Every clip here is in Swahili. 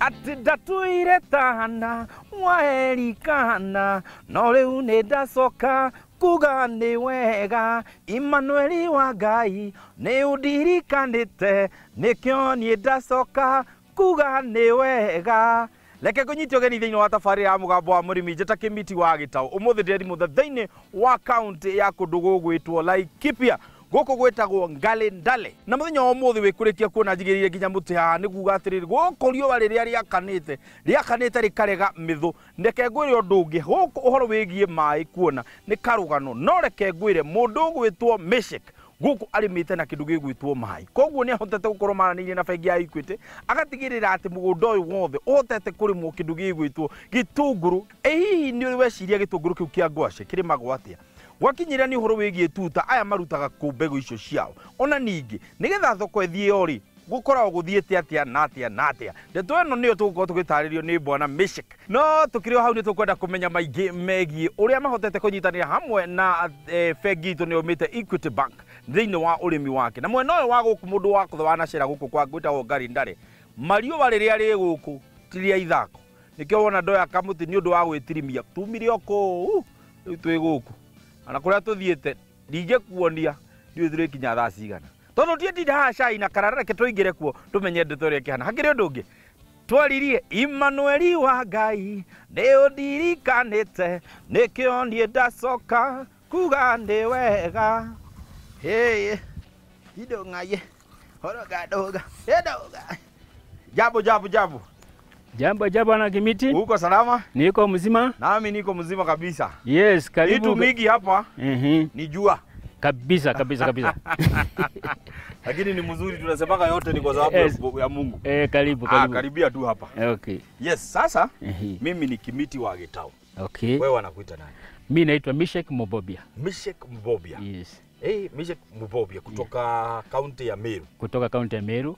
ati ndatuire tana mwaerikana no riu ni ndacoka kuga ni wega Emmanuel wa Ngai ni undirikanite nikio ni ndacoka kuga ni wega. Leke kunyitio geni thiini wa tafari ya mugambo wa murimi njeta kimiti wa Gitau umuthi ndiri muthe thiini wa county ya kundu gugwitwo Laikipia goko gwetagwo Ngale Ndale na muthenya wa umuthi wikurikia kuona njigirire nginya muti ha ni kuga atiriri goko riua riria riakanite rikarega mithu ndeke ngwire undu ungi goko uhoro wigie mai kuona ni karugano no reke ngwire mundu gwitwo Meshek guku arimite na kindu gigwitwo mai koguo ni ahotete gukorwo maranĩirie na bengi ya Equity agatigirira ati mugunda uyu wothe uhotete kurimwo kindu gigwitwo gĩtũngũrũ. Hihi ni uri weciria gĩtũngũrũ kiu kia ngwaci kirimagwo atia gwakinyira ni uhoro wigie tuta aya marutaga ku mbegu icio ciao ona ningi nigetha thoko ithie ori gukoragwo guthiete atia na atia ndeto eno niyo tugukorwo tugitaririo ni bwana Meshek no tukiri hau ni tukwenda kumenya maingi megie uria mahotete kunyitanira hamwe na bengi itu ni omite Equity Bank thiini wa urimi wake na mwena uyu wa guku mundu wa kuthe wanacera guku kwa gwitagwo Ngari Ndare mariuva riria ri guku tiria ithako nikio wona ndoya kamuti ni undu wa gwitirimia tumire oko riu twi guku ana kuria tuthiete ndingekuonia ndi thire kinya thaa cigana tondu tie ndinda ha cai na karara reke tuingire kuo tumenye ndeto ria kihana hakiri undu ungi twaririe Emmanuel wa Ngai ni undirikanite nikio ni ndacoka kuga ni wega. Hey, hido ngaye. Horoga doga. Hedoga. Jambo na Kimiti. Uko salama? Niko mzima. Nami niko mzima kabisa. Yes, karibu. Vitu mingi hapa. Ni jua. Kabisa. Lakini ni mzuri tunasemaga yote ni kwa sababu ya Mungu. Karibu. Karibia tu hapa. Okay. Yes, sasa mimi ni Kimiti wa Gitau. Okay. Wewe wanakuita nani? Mimi naitwa Meshek Mbobia. Meshek Mbobia. Yes. Meshek Mbobia kutoka county ya Meru. Kutoka county ya Meru.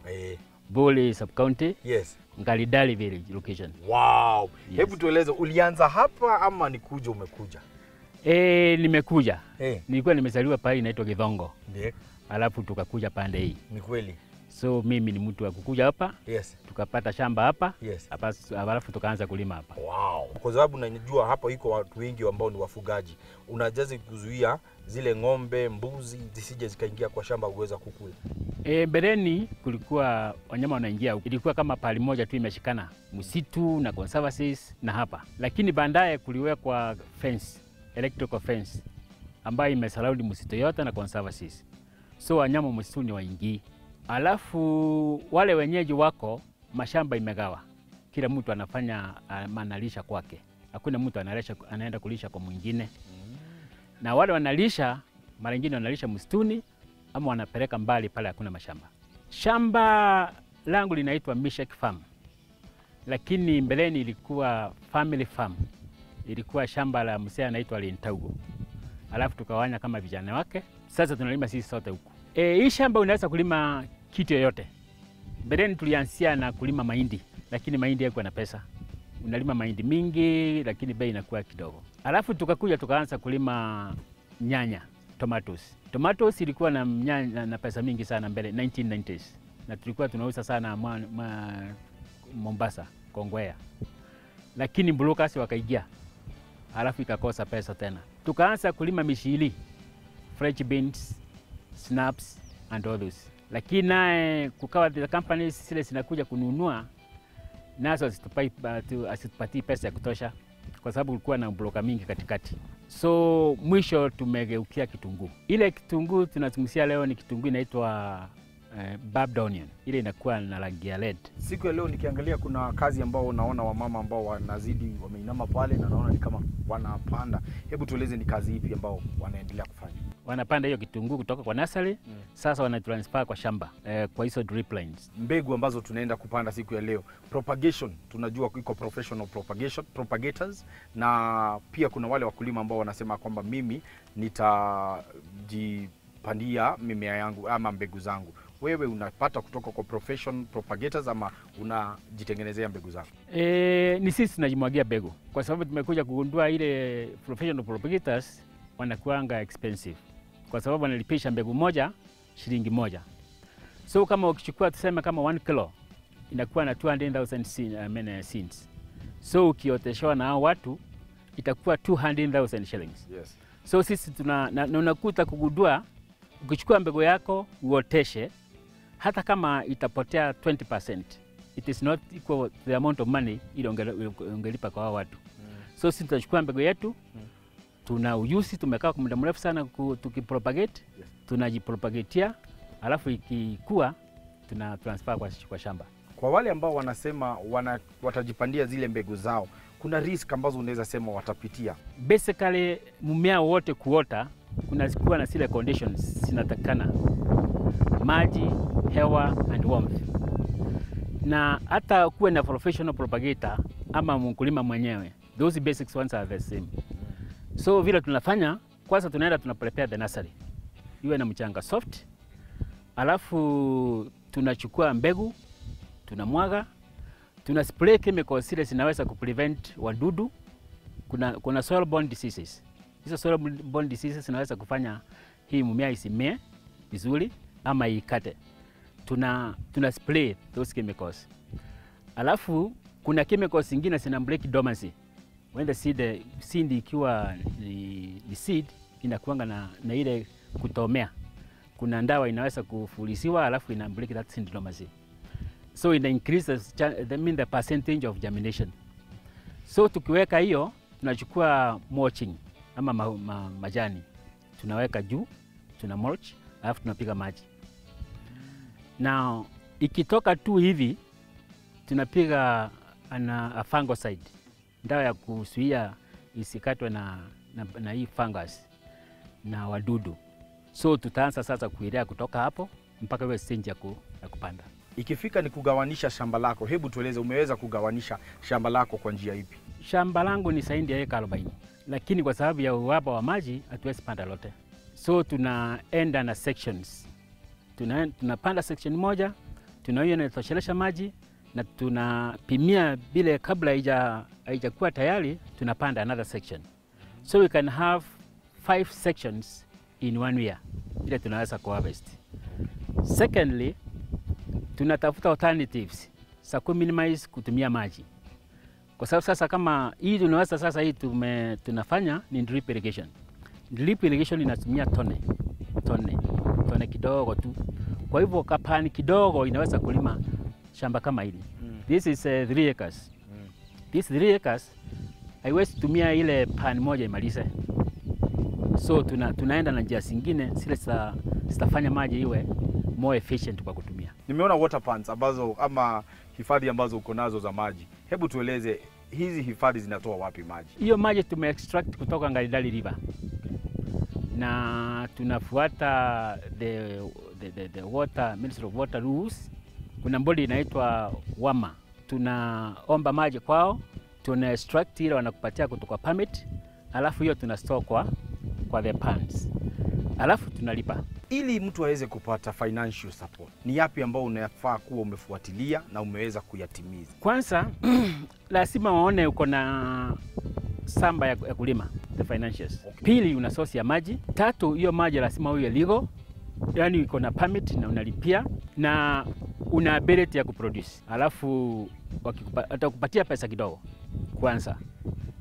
Bole sub county. Yes. Ngale Ndale village location. Wow. Yes. Hebu tueleze ulianza hapa ama nikuja umekuja? Nimekuja. Nilikuwa nimezaliwa pale inaitwa Githongo. Ndiyo. Alafu tukakuja pande hii. Ni kweli. So mimi ni mtu wa kukuja hapa. Yes. Tukapata shamba hapa. Yes. Hapa alafu tukaanza kulima hapa. Wow. Kwa sababu najua hapa iko watu wengi ambao ni wafugaji. Unajaza kuzuia zile ng'ombe, mbuzi zisije zikaingia kwa shamba uweza kukula. Mbeleni kulikuwa wanyama wanaingia. Ilikuwa kama pali moja tu imeshikana, msitu na conservancies na hapa. Lakini baadaye kuliwekwa fence, electrical fence ambayo imesurround msitu yote na conservancies. So wanyama msituni waingii. Alafu wale wenyeji wako mashamba imegawa. Kila mtu anafanya manalisha kwake. Hakuna mtu anaenda kulisha kwa mwingine. Na wale wanalisha mara nyingine wanalisha msituni ama wanapeleka mbali pale hakuna mashamba. Shamba langu linaitwa Meshek Farm. Lakini mbeleni ilikuwa family farm. Ilikuwa shamba la mzee anaitwa Lintaugo. Alafu tukawanya kama vijana wake. Sasa tunalima sisi sote huku. Hii shamba unaweza kulima kitu yoyote. Mbeleni tulianzia na kulima mahindi, lakini mahindi hayakuwa na pesa. Unalima mahindi mingi lakini bei inakuwa kidogo. Alafu tukakuja tukaanza kulima nyanya, tomatoes. Tomatoes ilikuwa na pesa mingi sana mbele 1990s. Na tulikuwa tunauza sana Mombasa, Kongwea. Lakini brokers wakaingia. Alafu ikakosa pesa tena. Tukaanza kulima mishili, French beans, snaps and all those. Lakini naye kukawa the companies zile zinakuja kununua nazo asitupatii pesa ya kutosha kwa sababu kulikuwa na broker mingi katikati. So mwisho tumegeukia kitunguu. Ile kitunguu tunazungumzia leo ni kitunguu inaitwa barbed onion. Ile inakuwa na rangi ya red. Siku ya leo nikiangalia kuna kazi ambao unaona wamama ambao wanazidi wameinama pale na naona ni kama wanapanda. Hebu tueleze ni kazi ipi ambao wanaendelea kufanya? Wanapanda hiyo kitunguu kutoka kwa nursery, sasa wanatransfer kwa shamba kwa hizo drip lines. Mbegu ambazo tunaenda kupanda siku ya leo, propagation tunajua iko professional propagators na pia kuna wale wakulima ambao wanasema kwamba mimi nitajipandia mimea yangu ama mbegu zangu. Wewe unapata kutoka kwa professional propagators ama unajitengenezea mbegu zako? Ni sisi tunajimwagia mbegu kwa sababu tumekuja kugundua ile professional propagators wanakuanga expensive kwa sababu wanalipisha mbegu moja shilingi moja. So kama ukichukua tuseme kama 1 kilo inakuwa na 200,000 seeds. So ukioteshewa na hao watu itakuwa 200,000 shillings. Yes. So sisi unakuta kugundua, ukichukua mbegu yako uoteshe, hata kama itapotea 20%, it is not equal to the amount of money ile ungelipa kwa hao watu. So sisi tunachukua mbegu yetu, tuna uyusi, tumekaa kwa muda mrefu sana tukipropagate, tunajipropagatea, alafu ikikua tuna transfer kwa shamba. Kwa wale ambao wanasema watajipandia zile mbegu zao, kuna risk ambazo unaweza sema watapitia? Basically mmea wote kuota kuwa na zile conditions zinatakana: maji, hewa and warmth. Na hata kuwe na professional propagator ama mkulima mwenyewe, those basics ones are the same. So vile tunafanya, kwanza tunaenda prepare the nursery, iwe na mchanga soft, alafu tunachukua mbegu, tunamwaga, tuna spray chemicals zile zinaweza kuprevent wadudu. Kuna soil borne diseases. Hizo soil borne diseases zinaweza kufanya hii mmea isimee vizuri ama ikate. Tuna spray those chemicals. Alafu kuna chemicals zingine zina break dormancy. When the seed ikiwa ni seed inakuanga na ile kutomea. Kuna ndawa inaweza kufulisiwa alafu ina break that seed dormancy. So it increases the percentage of germination. So tukiweka hiyo, tunachukua mulching ama majani, tunaweka juu, tuna mulch, alafu tunapiga maji. Now ikitoka tu hivi, tunapiga a fungicide, dawa ya kuzuia isikatwe na hii fungus na wadudu. So tutaanza sasa kuilea kutoka hapo mpaka iwe stage ya kupanda. Ikifika ni kugawanisha shamba lako, hebu tueleze umeweza kugawanisha shamba lako kwa njia ipi? Shamba langu ni zaidi ya eka 40, lakini kwa sababu ya uhaba wa maji hatuwezi panda lote. So tunaenda na sections. Tunapanda section moja, tunaiona inatoshelesha maji, na tunapimia bila kabla haijakuwa tayari, tunapanda another section. So we can have 5 sections in 1 year ile tunaweza kuharvest. Secondly, tunatafuta alternatives za minimize kutumia maji. Kwa sababu sasa kama hii tunaweza sasa hii tunafanya ni drip irrigation. Drip irrigation inatumia tone kidogo tu. Kwa hivyo kapani kidogo inaweza kulima shamba kama hili. This is 3 acres. This 3 acres haiwezi tumia ile pan moja imalize. So tunaenda na njia zingine zile zitafanya maji iwe more efficient kwa kutumia. Nimeona water pans ambazo ama hifadhi ambazo uko nazo za maji. Hebu tueleze hizi hifadhi zinatoa wapi maji? Hiyo maji tume-extract kutoka Ngalidali River. Na tunafuata the water Ministry of Water rules. Kuna bodi inaitwa WAMA. Tunaomba maji kwao, tuna extract ile wanakupatia kutoka permit, alafu hiyo tuna store kwa the pans. Alafu tunalipa. Ili mtu aweze kupata financial support, ni yapi ambao unafaa kuwa umefuatilia na umeweza kuyatimiza? Kwanza lazima waone uko na samba ya kulima, the financials. Okay. Pili, una source ya maji. Tatu, hiyo maji lazima uwe legal, yani uko na permit na unalipia na una ability ya kuproduce. Alafu watakupatia pesa kidogo kwanza,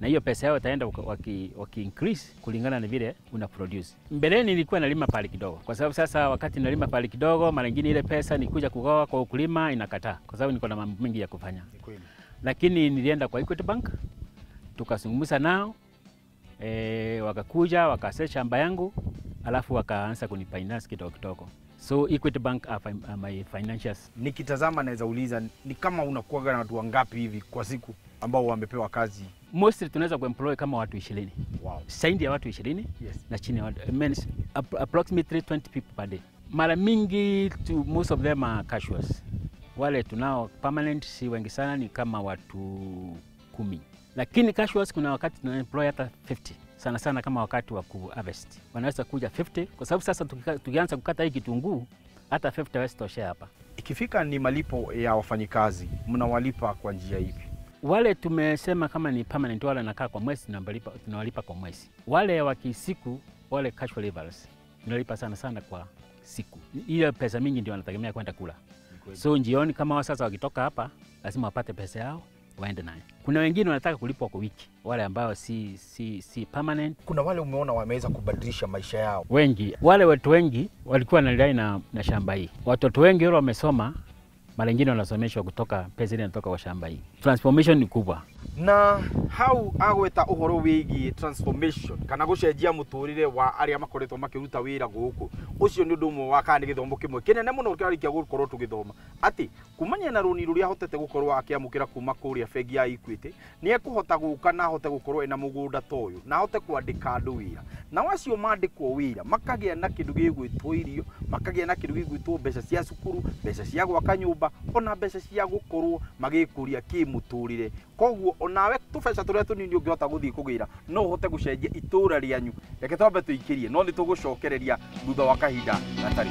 na hiyo pesa yao itaenda waki increase kulingana na vile una produce. Mbeleni nilikuwa nalima pale kidogo, kwa sababu sasa wakati nalima pale kidogo, mara nyingine ile pesa nikuja kugawa kwa ukulima inakataa, kwa sababu niko na mambo mengi ya kufanya. Lakini nilienda kwa Equity Bank, tukazungumza nao, wakakuja wakasema shamba yangu, alafu wakaanza kunifinance kidogo. So Equity Bank are my financials. Nikitazama naweza uliza ni kama unakuwa na watu wangapi hivi kwa siku ambao wamepewa kazi? Mostly tunaweza kuemploy kama watu 20. Wow. Zaidi ya watu 20. Yes. Na chini ya watu, means approximately 20 people per day. Mara mingi most of them are casuals. Wale tunao permanent si wengi sana, ni kama watu 10. Lakini casuals kuna wakati tuna employ hata 50. Sana sana kama wakati wa kuharvest. Wanaweza kuja 50 kwa sababu sasa tukianza kukata hii kitunguu hata 50 hawezi toshea hapa. Ikifika ni malipo ya wafanyikazi, mnawalipa kwa njia ipi? Wale tumesema kama ni permanent, wale nakaa kwa mwezi tunawalipa kwa mwezi. Wale wa kisiku, wale casual laborers tunalipa sana kwa siku. Ile pesa mingi ndio wanategemea kwenda kula. So jioni kama wao sasa wakitoka hapa lazima wapate pesa yao waende nayo. Kuna wengine wanataka kulipwa kwa wiki, wale ambao si permanent. Kuna wale umeona wameweza kubadilisha maisha yao. Wengi, wale watu wengi walikuwa wanalai na shamba hii. Watoto wengi wale wamesoma, mara nyingine wanasomeshwa kutoka pesa ile inatoka kwa shamba hii. Transformation ni kubwa. Na hau agweta uhoro wigi transformation kana gucenjia muturire wa aria makoretwo makiruta wira guku ucio ni undu umwe wa kana githomo kimwe kinene muno kirikia gukorwo tugithoma ati kumanya na runi ruria hotete gukorwo akiamukira kuma kuria bengi ya Equity ni ekuhota guka na hote gukorwo ina mugunda toyo na hote kwandika andu wira na wacio mandikwo wira makagia na kindu gigwitwo irio makagia na kindu gigwitwo mbeca cia cukuru mbeca cia gwaka nyumba ona mbeca cia gukorwo magikuria kimuturire koguo onawe tubeca turia tunini ungihota guthii kugira no uhote gucenjia itura rianyu reke twambe tuikirie no ni tugucokereria thutha wa kahinda gatari